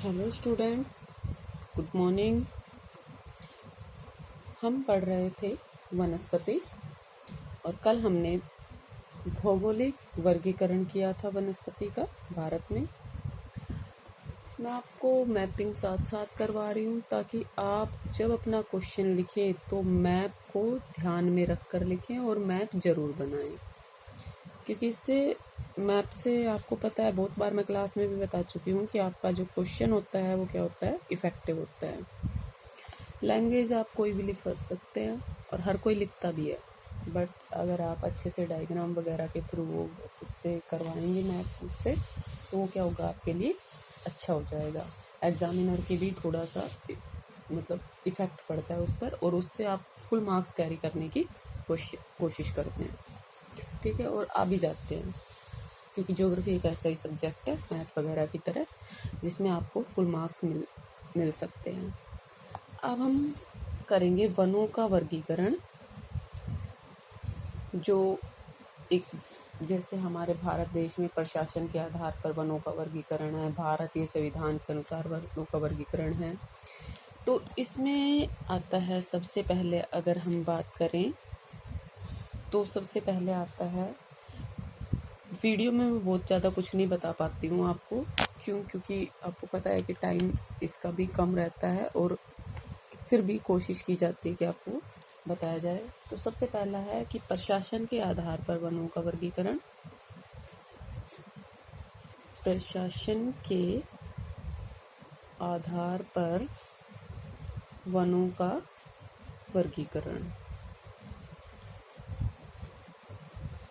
Hello student, good morning. हम पढ़ रहे थे वनस्पति और कल हमने भौगोलिक वर्गीकरण किया था वनस्पति का भारत में। मैं आपको मैपिंग साथ साथ करवा रही हूँ ताकि आप जब अपना क्वेश्चन लिखें तो मैप को ध्यान में रख कर लिखें और मैप ज़रूर बनाएं, क्योंकि इससे मैप से आपको पता है, बहुत बार मैं क्लास में भी बता चुकी हूँ कि आपका जो क्वेश्चन होता है वो क्या होता है, इफ़ेक्टिव होता है। लैंग्वेज आप कोई भी लिख सकते हैं और हर कोई लिखता भी है, बट अगर आप अच्छे से डायग्राम वगैरह के थ्रू वो उससे करवाएंगे मैप उससे, तो वो क्या होगा, आपके लिए अच्छा हो जाएगा। एग्जामिनर की भी थोड़ा सा मतलब इफ़ेक्ट पड़ता है उस पर, और उससे आप फुल मार्क्स कैरी करने की कोशिश करते हैं, ठीक है, और आ भी जाते हैं, क्योंकि ज्योग्राफी एक ऐसा ही सब्जेक्ट है मैथ वगैरह की तरह जिसमें आपको फुल मार्क्स मिल सकते हैं। अब हम करेंगे वनों का वर्गीकरण, जो एक जैसे हमारे भारत देश में प्रशासन के आधार पर वनों का वर्गीकरण है, भारतीय संविधान के अनुसार वनों का वर्गीकरण है। तो इसमें आता है सबसे पहले, अगर हम बात करें तो सबसे पहले आता है, वीडियो में मैं बहुत ज़्यादा कुछ नहीं बता पाती हूँ आपको, क्योंकि आपको पता है कि टाइम इसका भी कम रहता है, और फिर भी कोशिश की जाती है कि आपको बताया जाए। तो सबसे पहला है कि प्रशासन के आधार पर वनों का वर्गीकरण। प्रशासन के आधार पर वनों का वर्गीकरण,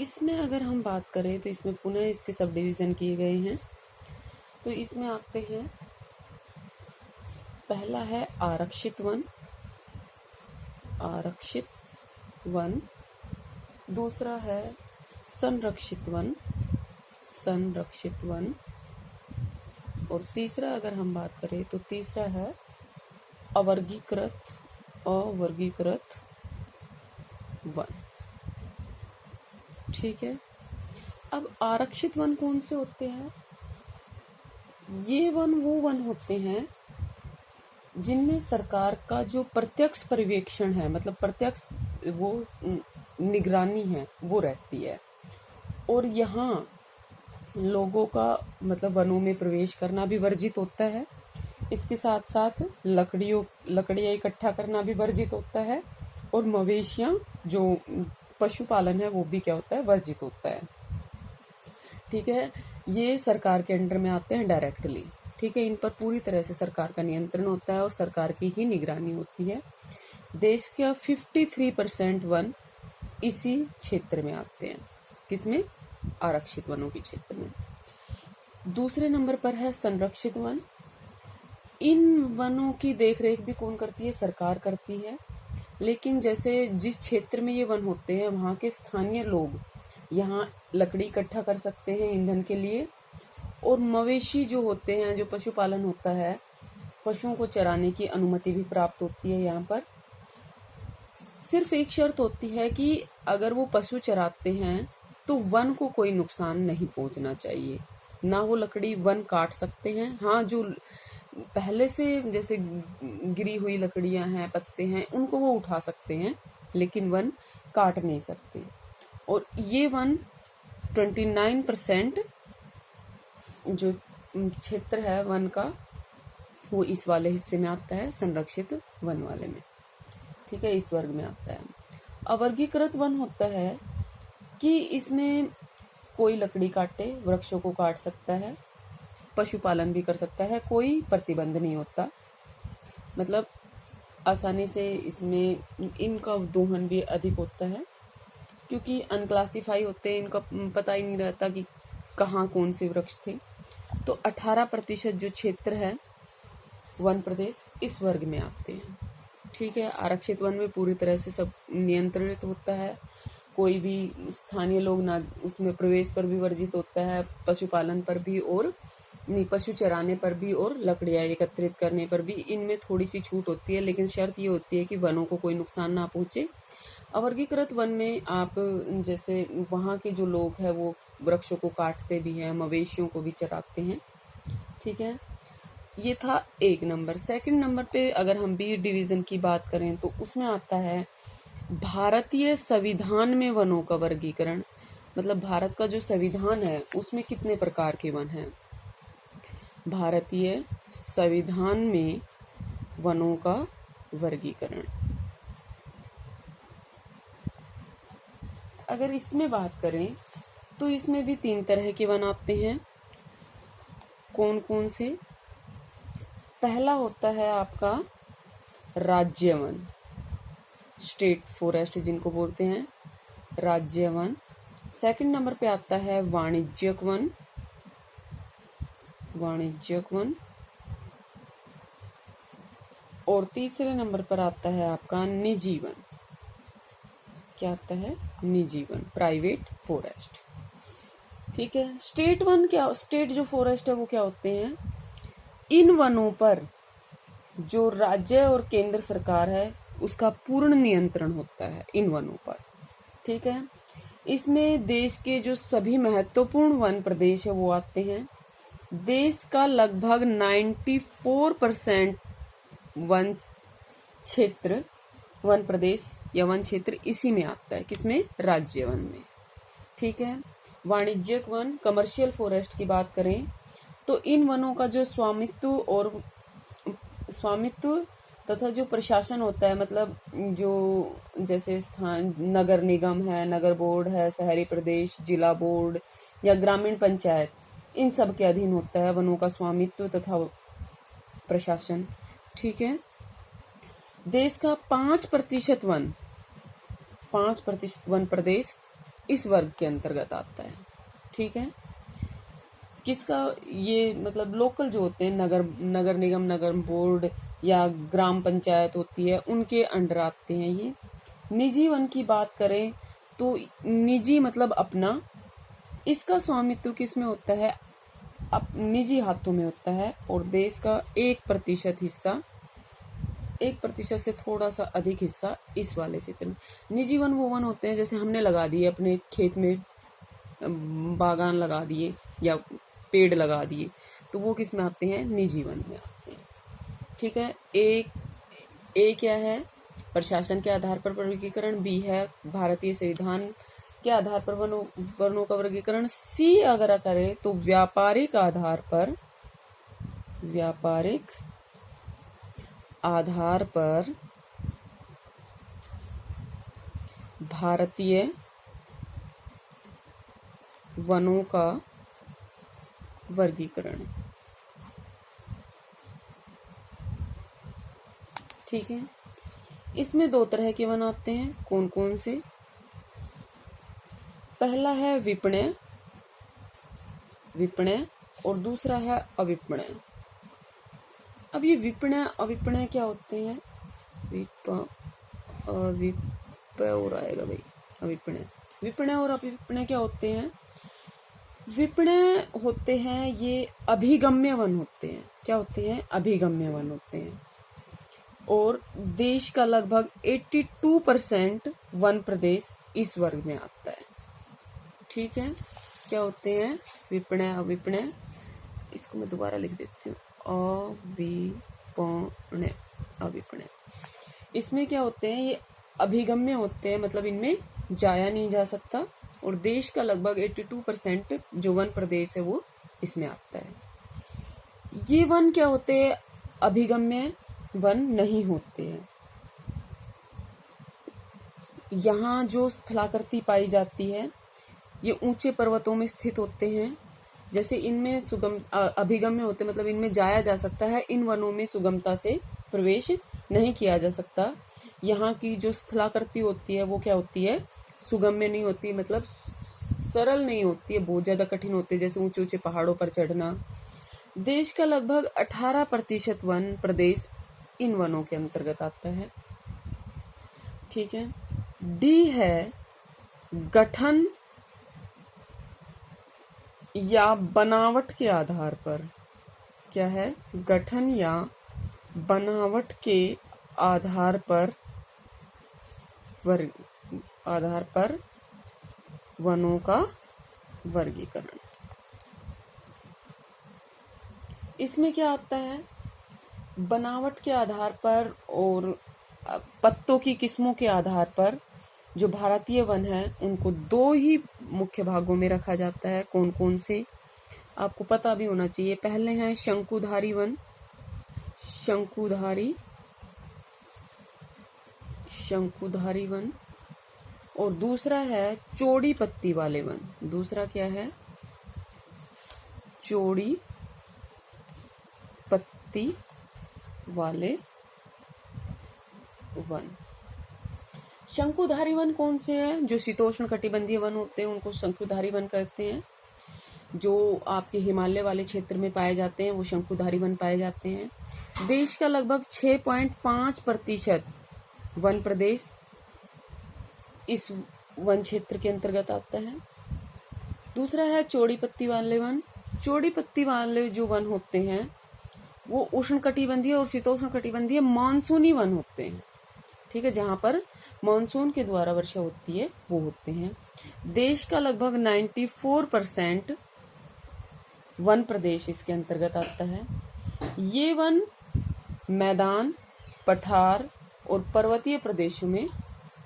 इसमें अगर हम बात करें तो इसमें पुनः इसके सब डिवीज़न किए गए हैं। तो इसमें आते हैं, पहला है आरक्षित वन, आरक्षित वन। दूसरा है संरक्षित वन, संरक्षित वन। और तीसरा अगर हम बात करें तो तीसरा है अवर्गीकृत, अवर्गीकृत वन, ठीक है। अब आरक्षित वन कौन से होते हैं? ये वन वो वन होते हैं जिनमें सरकार का जो प्रत्यक्ष पर्यवेक्षण है, मतलब प्रत्यक्ष वो निगरानी है, वो रहती है। और यहाँ लोगों का मतलब वनों में प्रवेश करना भी वर्जित होता है। इसके साथ साथ लकड़ियाँ इकट्ठा करना भी वर्जित होता है, और मवेशियाँ जो पशुपालन है वो भी क्या होता है, वर्जित होता है, ठीक है। ये सरकार के अंडर में आते हैं डायरेक्टली, ठीक है। इन पर पूरी तरह से सरकार का नियंत्रण होता है और सरकार की ही निगरानी होती है। देश का 53% वन इसी क्षेत्र में आते हैं, किसमें? आरक्षित वनों के क्षेत्र में। दूसरे नंबर पर है संरक्षित वन। इन वनों की देखरेख भी कौन करती है? सरकार करती है। लेकिन जैसे जिस क्षेत्र में ये वन होते हैं वहाँ के स्थानीय लोग यहाँ लकड़ी इकट्ठा कर सकते हैं ईंधन के लिए, और मवेशी जो होते हैं, जो पशुपालन होता है, पशुओं को चराने की अनुमति भी प्राप्त होती है यहाँ पर। सिर्फ एक शर्त होती है कि अगर वो पशु चराते हैं तो वन को कोई नुकसान नहीं पहुंचना चाहिए, ना वो लकड़ी वन काट सकते हैं। हाँ, जो पहले से जैसे गिरी हुई लकड़ियां हैं, पत्ते हैं, उनको वो उठा सकते हैं, लेकिन वन काट नहीं सकते। और ये वन 29% जो क्षेत्र है वन का, वो इस वाले हिस्से में आता है, संरक्षित वन वाले में, ठीक है, इस वर्ग में आता है। अवर्गीकृत वन होता है कि इसमें कोई लकड़ी काटे, वृक्षों को काट सकता है, पशुपालन भी कर सकता है, कोई प्रतिबंध नहीं होता, मतलब आसानी से इसमें इनका दोहन भी अधिक होता है, क्योंकि अनक्लासिफाई होते हैं, इनका पता ही नहीं रहता कि कहाँ कौन से वृक्ष थे। तो 18% जो क्षेत्र है वन प्रदेश इस वर्ग में आते हैं, ठीक है। आरक्षित वन में पूरी तरह से सब नियंत्रित होता है, कोई भी स्थानीय लोग ना उसमें प्रवेश पर भी वर्जित होता है, पशुपालन पर भी, और नहीं पशु चराने पर भी, और लकड़ियाँ एकत्रित करने पर भी इनमें थोड़ी सी छूट होती है, लेकिन शर्त ये होती है कि वनों को कोई नुकसान ना पहुंचे। अवर्गीकृत वन में आप जैसे वहाँ के जो लोग हैं वो वृक्षों को काटते भी हैं, मवेशियों को भी चराते हैं, ठीक है। ये था 1 नंबर। सेकंड नंबर पे अगर हम बी डिवीजन की बात करें तो उसमें आता है भारतीय संविधान में वनों का वर्गीकरण। मतलब भारत का जो संविधान है उसमें कितने प्रकार के वन हैं। भारतीय संविधान में वनों का वर्गीकरण। अगर इसमें बात करें तो इसमें भी 3 तरह के वन आते हैं। कौन कौन से? पहला होता है आपका राज्य वन, स्टेट फॉरेस्ट जिनको बोलते हैं, राज्य वन। सेकंड नंबर पे आता है वाणिज्यिक वन, वाणिज्यिक वन। और तीसरे नंबर पर आता है आपका निजी वन। क्या आता है? निजी वन, प्राइवेट फॉरेस्ट। ठीक है। स्टेट वन क्या, स्टेट जो फॉरेस्ट है वो क्या होते हैं? इन वनों पर जो राज्य और केंद्र सरकार है उसका पूर्ण नियंत्रण होता है इन वनों पर। ठीक है। इसमें देश के जो सभी महत्वपूर्ण वन प्रदेश है वो आते हैं। देश का लगभग 94% वन क्षेत्र, वन प्रदेश या वन क्षेत्र इसी में आता है। किसमें? राज्य वन में। ठीक है। वाणिज्यिक वन, कमर्शियल फॉरेस्ट की बात करें तो इन वनों का जो स्वामित्व तथा जो प्रशासन होता है, मतलब जो जैसे स्थान नगर निगम है, नगर बोर्ड है, शहरी प्रदेश, जिला बोर्ड या ग्रामीण पंचायत, इन सब के अधीन होता है वनों का स्वामित्व तथा प्रशासन। ठीक है। देश का 5% वन, 5% वन प्रदेश इस वर्ग के अंतर्गत आता है। ठीक है। किसका? ये मतलब लोकल जो होते हैं, नगर निगम, नगर बोर्ड या ग्राम पंचायत होती है, उनके अंडर आते हैं ये। निजी वन की बात करें तो निजी मतलब अपना, इसका स्वामित्व किस में होता है? निजी हाथों में होता है। और देश का 1% हिस्सा, 1% से थोड़ा सा अधिक हिस्सा इस वाले क्षेत्र में। निजी वन वो वन होते हैं जैसे हमने लगा दिए अपने खेत में, बागान लगा दिए या पेड़ लगा दिए, तो वो किस में आते हैं? निजी वन में आते हैं। ठीक है। ए क्या है? प्रशासन के आधार पर वर्गीकरण। बी है भारतीय संविधान के आधार पर वनों का वर्गीकरण। सी अगर करें तो व्यापारिक आधार पर, व्यापारिक आधार पर भारतीय वनों का वर्गीकरण। ठीक है। इसमें 2 तरह के वन आते हैं। कौन कौन से? पहला है विपणय, विपणय, और दूसरा है अविपणय। अब ये विपणय अविपणय क्या होते हैं? और आएगा भाई अविपणय। विपणय और अविपणय क्या होते हैं? विपणय होते हैं ये अभिगम्य वन होते हैं। क्या होते हैं? अभिगम्य वन होते हैं। और देश का लगभग 82% वन प्रदेश इस वर्ग में आता है। ठीक है। क्या होते हैं? विपणय अविपणय। इसको मैं दोबारा लिख देती हूँ, अविपणय, अविपणय। इसमें क्या होते हैं? ये अभिगम्य होते हैं, मतलब इनमें जाया नहीं जा सकता। और देश का लगभग 82% जो वन प्रदेश है वो इसमें आता है। ये वन क्या होते हैं? अभिगम्य वन नहीं होते हैं। यहाँ जो स्थलाकृति पाई जाती है ये ऊंचे पर्वतों में स्थित होते हैं। जैसे इनमें अभिगम्य होते मतलब इनमें जाया जा सकता है, इन वनों में सुगमता से प्रवेश नहीं किया जा सकता। यहाँ की जो स्थलाकृति होती है वो क्या होती है? सुगम्य नहीं होती, मतलब सरल नहीं होती है, बहुत ज्यादा कठिन होती है, जैसे ऊंचे ऊंचे पहाड़ों पर चढ़ना। देश का लगभग 18% वन प्रदेश इन वनों के अंतर्गत आता है। ठीक है। डी है गठन या बनावट के आधार पर। क्या है? गठन या बनावट के आधार पर वनों का वर्गीकरण। इसमें क्या आता है, बनावट के आधार पर और पत्तों की किस्मों के आधार पर जो भारतीय वन है उनको दो ही मुख्य भागों में रखा जाता है। कौन कौन से, आपको पता भी होना चाहिए। पहले हैं शंकुधारी वन, शंकुधारी वन, और दूसरा है चौड़ी पत्ती वाले वन। दूसरा क्या है, चौड़ी पत्ती वाले वन। शंकुधारी वन कौन से हैं, जो शीतोष्ण कटिबंधीय वन होते हैं उनको शंकुधारी वन कहते हैं। जो आपके हिमालय वाले क्षेत्र में पाए जाते हैं वो शंकुधारी वन पाए जाते हैं। देश का लगभग 6.5% वन प्रदेश इस वन क्षेत्र के अंतर्गत आता है। दूसरा है चौड़ी पत्ती वाले वन। चौड़ी पत्ती वाले जो वन होते हैं वो उष्णकटिबंधीय और शीतोष्ण कटिबंधीय मानसूनी वन होते हैं। ठीक है, जहां पर मानसून के द्वारा वर्षा होती है वो होते हैं। देश का लगभग 94% वन प्रदेश इसके अंतर्गत आता है। ये वन मैदान, पठार और पर्वतीय प्रदेशों में